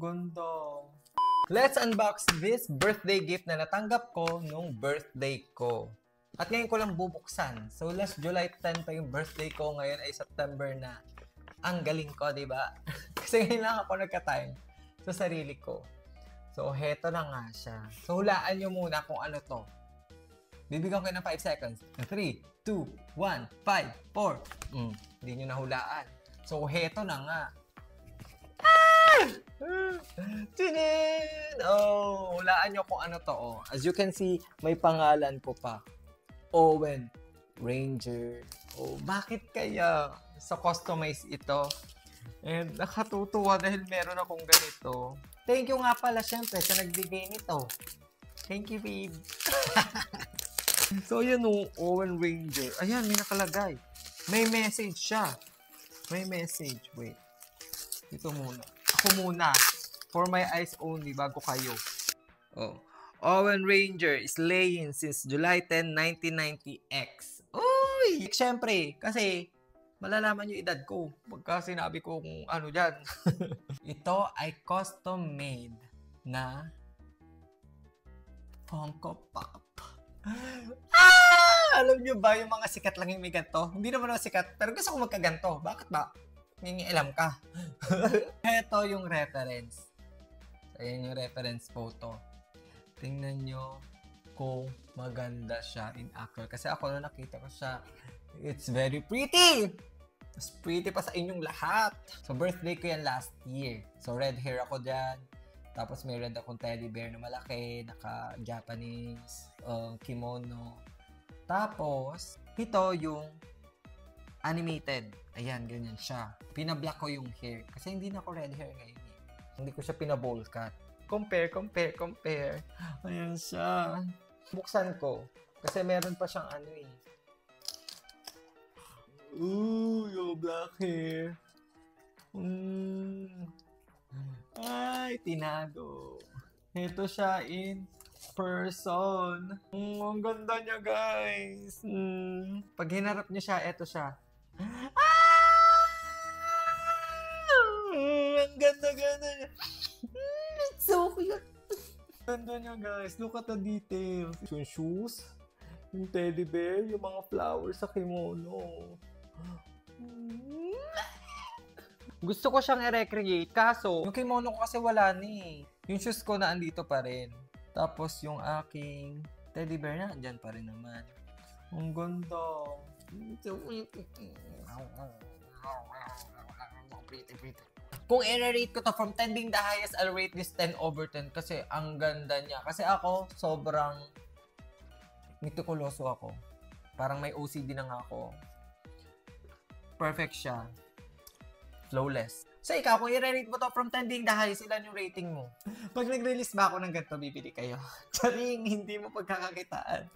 ganda. Let's unbox this birthday gift na natanggap ko nung birthday ko. At ngayon ko lang bubuksan. So last July 10 pa yung birthday ko. Ngayon ay September na. Ang galing ko, di ba? Kasi ngayon lang ako nagka-time sa sarili ko. So heto na nga siya. So hulaan nyo muna kung ano to. Bibigyan ko ng 5 seconds. 3, 2, 1, 5, 4. Hindi nyo nahulaan. So heto na nga. Tinin! Oh, hulaan nyo kung ano to. Oh. As you can see, may pangalan ko pa. Owen Ranger. Oh, bakit kaya sa customize ito? And nakatutuwa dahil meron akong ganito. Thank you nga pala syempre sa nagbigay nito. Thank you, babe. So, yun o, Owen Ranger. Ayan, may nakalagay. May message siya. May message. Wait. Ito muna. Ako muna. For my eyes only, bago kayo. Oh. Owen Ranger is laying since July 10, 1990X. Uy! Siyempre, kasi malalaman yung edad ko pagka sinabi ko kung ano dyan. Ito ay custom made na Funko Pop. Alam nyo ba yung mga sikat lang yung may ganito? Hindi naman ako sikat, pero gusto ko magkaganto. Bakit ba? Nangingialam ka. Ito yung reference. Ayan yung reference photo. Tingnan nyo kung maganda siya in actual. Kasi ako na nakita ko siya. It's very pretty! Mas pretty pa sa inyong lahat. So, birthday ko yan last year. So, red hair ako dyan. Tapos, may red akong teddy bear na malaki. Naka-Japanese kimono. Tapos, ito yung animated. Ayan, ganyan siya. Pinablock ko yung hair. Kasi hindi na ako red hair ngayon. Hindi ko siya pinabowl cut. Compare. Ayan siya. Buksan ko. Kasi meron pa siyang ano eh. Ooh, yung black hair. Ay, tinago. Ito siya in person. Ang ganda niya, guys. Pag hinarap niyo siya, ito siya. Ang ganda-ganda niya. It's so cute. Ganda niya, guys. Look at the details. Yung shoes, yung teddy bear, yung mga flowers sa kimono. Gusto ko siyang i-recreate, kaso yung kimono ko kasi wala ni. Yung shoes ko na andito pa rin. Tapos yung aking teddy bear na andyan pa rin naman. Ang ganda. Pretty. Kung i-rate ko to from 10 being the highest, I'll rate this 10 over 10 kasi ang ganda niya. Kasi ako, sobrang mitikuloso ako. Parang may OCD na nga ako. Perfect siya. Flawless. So ikaw, kung i-rate mo to from 10 being the highest, ilan yung rating mo? Pag nag-release ba ako ng ganito, bibili kayo. Charing, hindi mo pagkakakitaan.